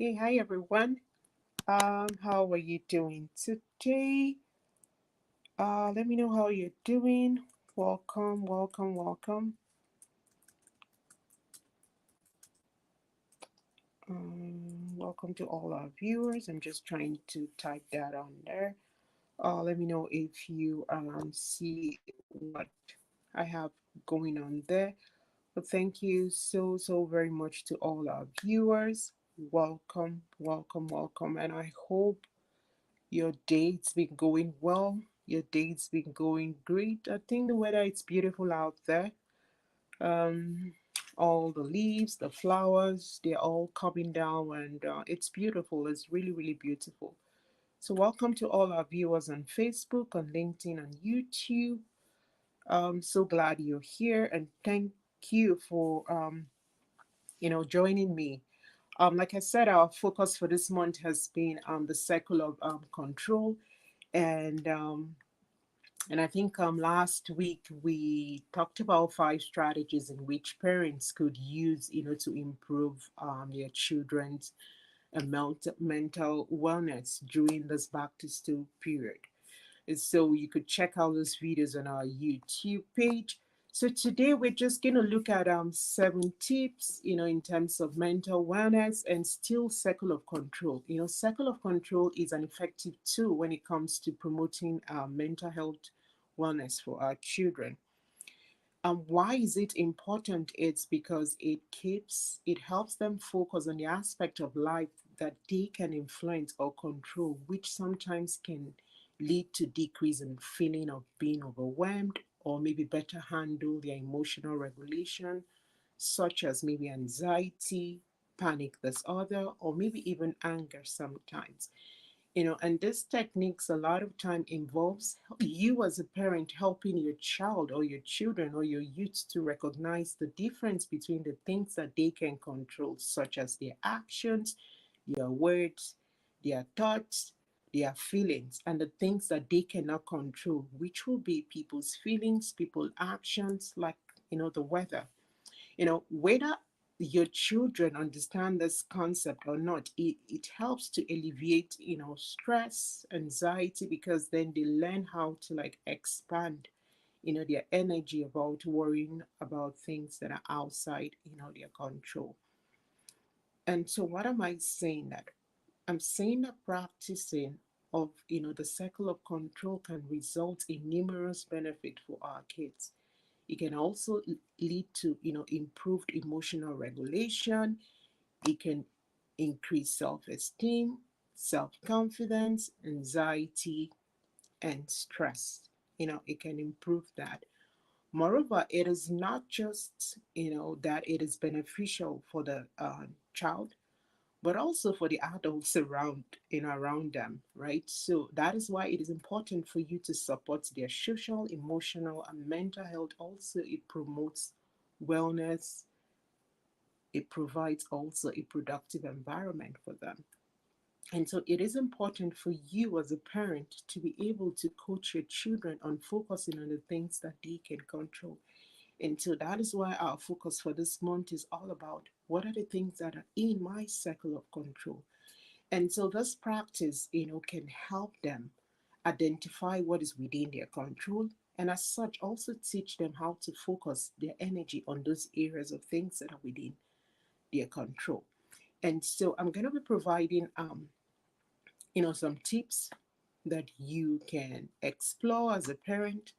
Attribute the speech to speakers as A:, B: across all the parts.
A: Hey, hi everyone. How are you doing today? Let me know how you're doing. Welcome, welcome, welcome. Welcome to all our viewers. I'm just trying to type that on there. Let me know if you see what I have going on there. But thank you so very much to all our viewers. Welcome, welcome, welcome, and I hope your date's been going well. Your date's been going great. I think the weather is beautiful out there. Um, all the leaves, the flowers, they're all coming down, and it's beautiful. It's really, really beautiful. So, welcome to all our viewers on Facebook, on LinkedIn, on YouTube. So glad you're here, and thank you for joining me. Like I said, our focus for this month has been the cycle of control, and I think last week we talked about 5 strategies in which parents could use, to improve their children's mental wellness during this back to school period. And so you could check out those videos on our YouTube page. So today we're just going to look at 7 tips, in terms of mental wellness and still circle of control. Circle of control is an effective tool when it comes to promoting mental health wellness for our children. Why is it important? It's because it helps them focus on the aspect of life that they can influence or control, which sometimes can lead to decrease in feeling of being overwhelmed or maybe better handle their emotional regulation, such as maybe anxiety, panic disorder, or maybe even anger sometimes. And this techniques a lot of time involves you as a parent helping your child or your children or your youth to recognize the difference between the things that they can control, such as their actions, their words, their thoughts, their feelings, and the things that they cannot control, which will be people's feelings, people's actions, like the weather. Whether your children understand this concept or not, it helps to alleviate, stress, anxiety, because then they learn how to like expand, their energy about worrying about things that are outside, their control. And so what am I saying that? I'm saying that practicing of, the cycle of control can result in numerous benefits for our kids. It can also lead to, improved emotional regulation. It can increase self-esteem, self-confidence, anxiety, and stress. It can improve that. Moreover, it is not just, that it is beneficial for the child, but also for the adults around them, right? So that is why it is important for you to support their social, emotional, and mental health. Also, it promotes wellness. It provides also a productive environment for them. And so it is important for you as a parent to be able to coach your children on focusing on the things that they can control. And so that is why our focus for this month is all about what are the things that are in my circle of control. And so this practice, can help them identify what is within their control, and as such also teach them how to focus their energy on those areas of things that are within their control. And so I'm going to be providing some tips that you can explore as a parent,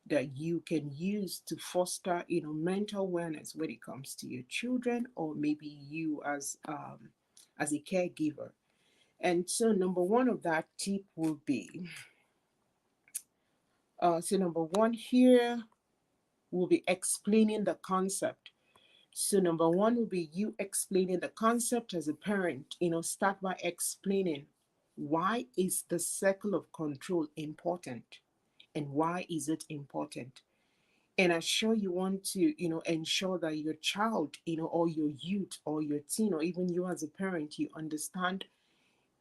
A: that you can use to foster mental wellness when it comes to your children, or maybe you as a caregiver. And so number one of that tip will be so number one here will be explaining the concept. So number one will be you explaining the concept as a parent. Start by explaining, why is the circle of control important, and why is it important? And I'm sure you want to, ensure that your child, or your youth or your teen, or even you as a parent, you understand,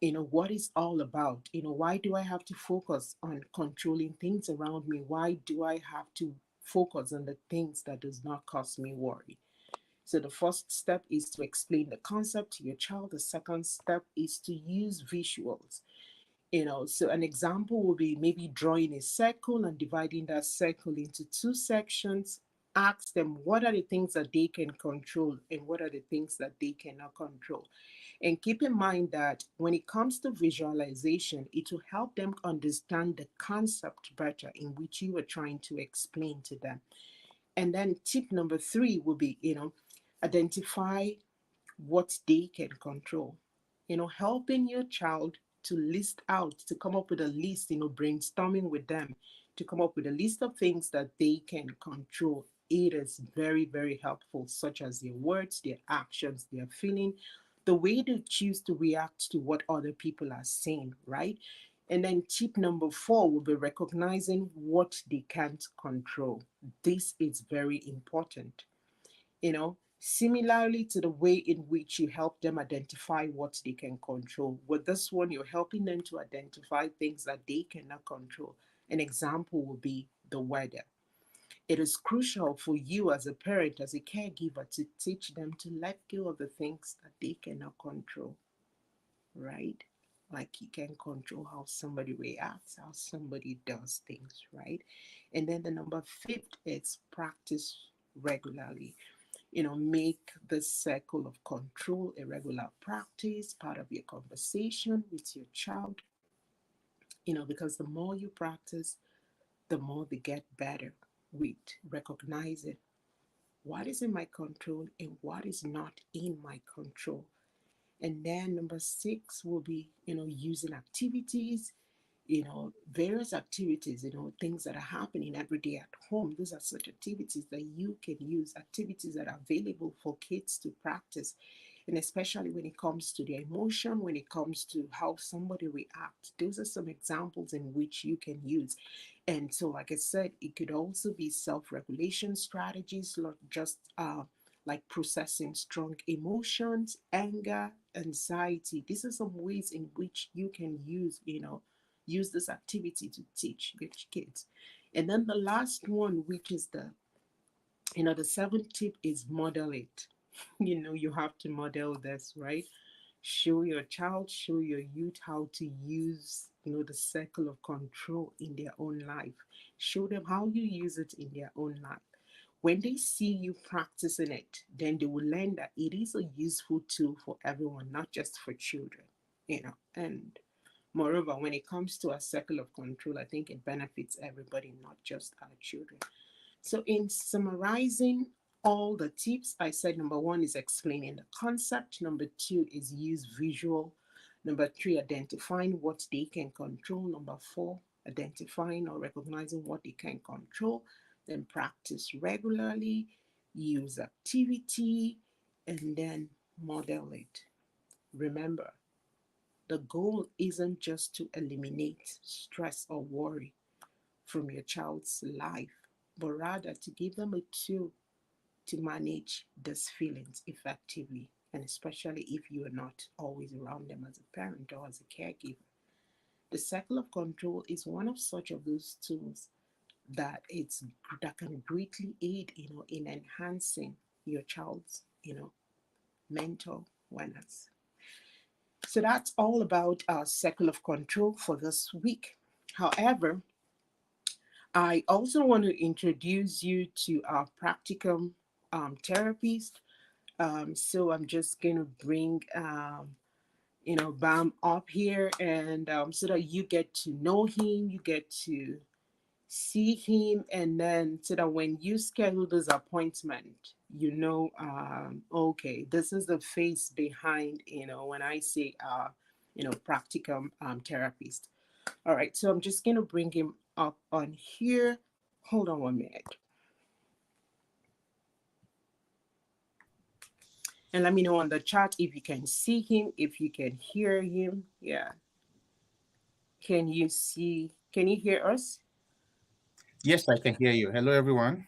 A: what it's all about. Why do I have to focus on controlling things around me? Why do I have to focus on the things that does not cause me worry? So the first step is to explain the concept to your child. The second step is to use visuals. So an example would be maybe drawing a circle and dividing that circle into two sections. Ask them what are the things that they can control and what are the things that they cannot control. And keep in mind that when it comes to visualization, it will help them understand the concept better in which you are trying to explain to them. And then tip number three will be, identify what they can control. Helping your child to list out, to come up with a list, brainstorming with them to come up with a list of things that they can control. It is very, very helpful, such as their words, their actions, their feeling, the way they choose to react to what other people are saying, right? And then tip number four will be recognizing what they can't control. This is very important. Similarly to the way in which you help them identify what they can control. With this one, you're helping them to identify things that they cannot control. An example would be the weather. It is crucial for you as a parent, as a caregiver, to teach them to let go of the things that they cannot control, right? Like you can control how somebody reacts, how somebody does things, right? And then the number fifth is practice regularly. Make the circle of control a regular practice, part of your conversation with your child, because the more you practice, the more they get better with recognizing what is in my control and what is not in my control. And then number six will be, using activities, various activities, things that are happening every day at home. Those are such activities that you can use, activities that are available for kids to practice. And especially when it comes to their emotion, when it comes to how somebody reacts, those are some examples in which you can use. And so, like I said, it could also be self-regulation strategies, not just like processing strong emotions, anger, anxiety. These are some ways in which you can use this activity to teach your kids. And then the last one, which is the seventh tip, is model it. You have to model this, right? Show your child, show your youth how to use, the circle of control in their own life. Show them how you use it in their own life. When they see you practicing it, then they will learn that it is a useful tool for everyone, not just for children, and moreover, when it comes to a circle of control, I think it benefits everybody, not just our children. So, in summarizing all the tips, I said number one is explaining the concept, number two is use visual, number three, identifying what they can control, number four, identifying or recognizing what they can control, then practice regularly, use activity, and then model it. Remember, the goal isn't just to eliminate stress or worry from your child's life, but rather to give them a tool to manage these feelings effectively, and especially if you are not always around them as a parent or as a caregiver. The circle of control is one of such of those tools that can greatly aid, in enhancing your child's, mental wellness. So that's all about our circle of control for this week. However, I also want to introduce you to our practicum therapist. So I'm just going to bring, Bam up here, and so that you get to know him, you get to see him, and then so that when you schedule this appointment, okay, this is the face behind, when I say, practicum therapist. All right, so I'm just going to bring him up on here. Hold on 1 minute. And let me know on the chat if you can see him, if you can hear him. Yeah. Can you hear us?
B: Yes, I can hear you. Hello, everyone.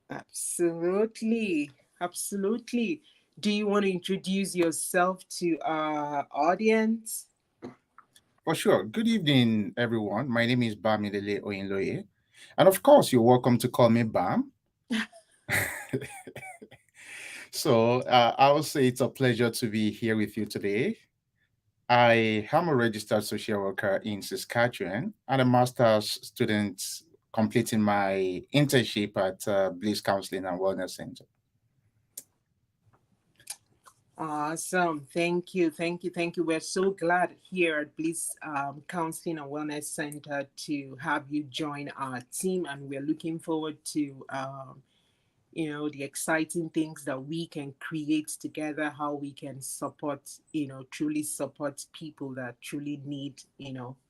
A: Absolutely. Absolutely. Do you want to introduce yourself to our audience?
B: For sure. Good evening, everyone. My name is Bamidele Oyinloye. And of course, you're welcome to call me Bam. So I would say it's a pleasure to be here with you today. I am a registered social worker in Saskatchewan and a master's student completing my internship at Bliss Counseling and Wellness Center.
A: Awesome. Thank you. Thank you. Thank you. We're so glad here at Bliss Counseling and Wellness Center to have you join our team. And we're looking forward to, the exciting things that we can create together, how we can support, truly support people that truly need,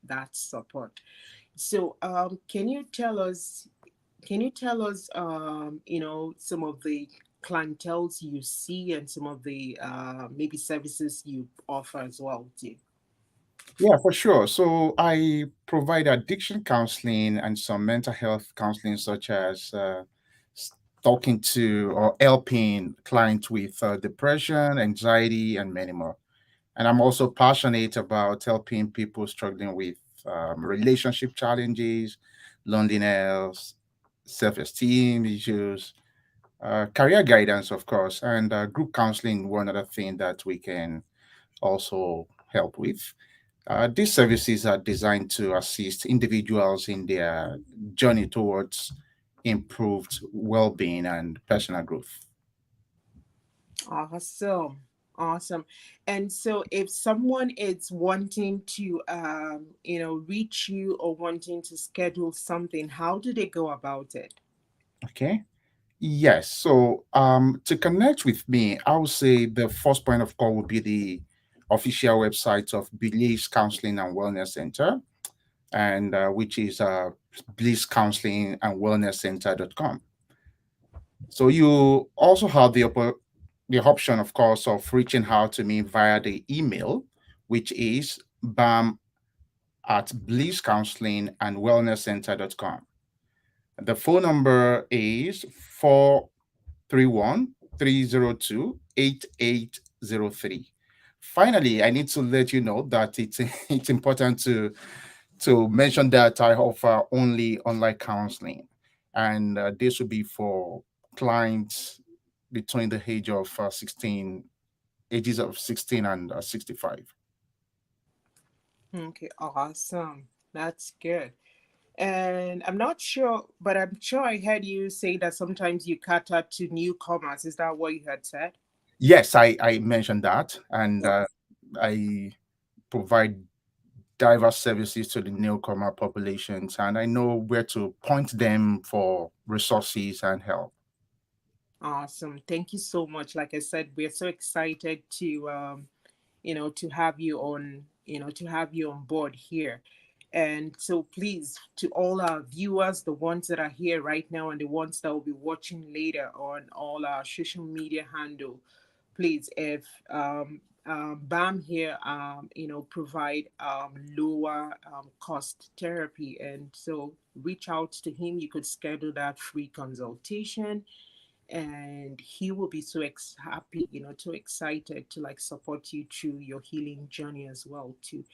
A: that support. So, can you tell us, some of the clientels you see and some of the maybe services you offer as well too?
B: Yeah, for sure. So I provide addiction counseling and some mental health counseling, such as s- talking to or helping clients with depression, anxiety, and many more. And I'm also passionate about helping people struggling with relationship challenges, loneliness, self-esteem issues, career guidance, of course, and group counseling. One other thing that we can also help with. These services are designed to assist individuals in their journey towards improved well-being and personal growth.
A: Awesome. Awesome. And so if someone is wanting to reach you or wanting to schedule something, how do they go about it?
B: Okay. Yes. So to connect with me, I would say the first point of call would be the official website of Bliss Counseling and Wellness Center, and which is Bliss Counseling and Wellness Center.com. So you also have the option, of course, of reaching out to me via the email, which is bam at Bliss Counseling and Wellness Center.com. The phone number is 431 302 8803. Finally, I need to let you know that it's it's important to mention that I offer only online counseling, and this will be for clients between the age of 16 ages of 16 and 65.
A: Okay, awesome. That's good. And I'm not sure, but I'm sure I heard you say that sometimes you cater to newcomers. Is that what you had said?
B: Yes, I mentioned that, and I provide diverse services to the newcomer populations, and I know where to point them for resources and help.
A: Awesome. Thank you so much. Like I said, we're so excited to have you on, to have you on board here. And so please, to all our viewers, the ones that are here right now and the ones that will be watching later on all our social media handle, please, if BAM here, provide lower cost therapy. And so reach out to him. You could schedule that free consultation and he will be so happy, so excited to like support you through your healing journey as well too.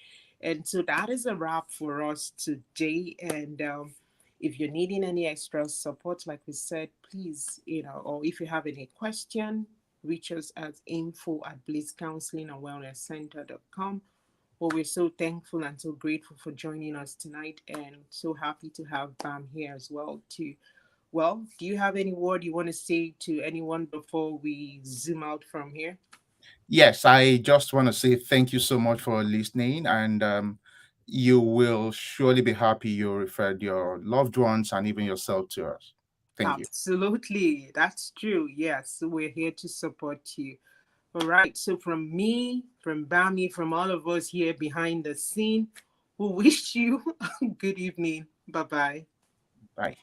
A: And so that is a wrap for us today. And if you're needing any extra support, like we said, please, or if you have any question, reach us at info at blisscounselingandwellnesscenter.com. Well, we're so thankful and so grateful for joining us tonight and so happy to have Bam here as well too. Well, do you have any word you want to say to anyone before we zoom out from here?
B: Yes, I just want to say thank you so much for listening, and you will surely be happy you referred your loved ones and even yourself to us. Thank you.
A: Absolutely. That's true. Yes, we're here to support you. All right. So, from me, from Bami, from all of us here behind the scene, we wish you a good evening. Bye bye.
B: Bye.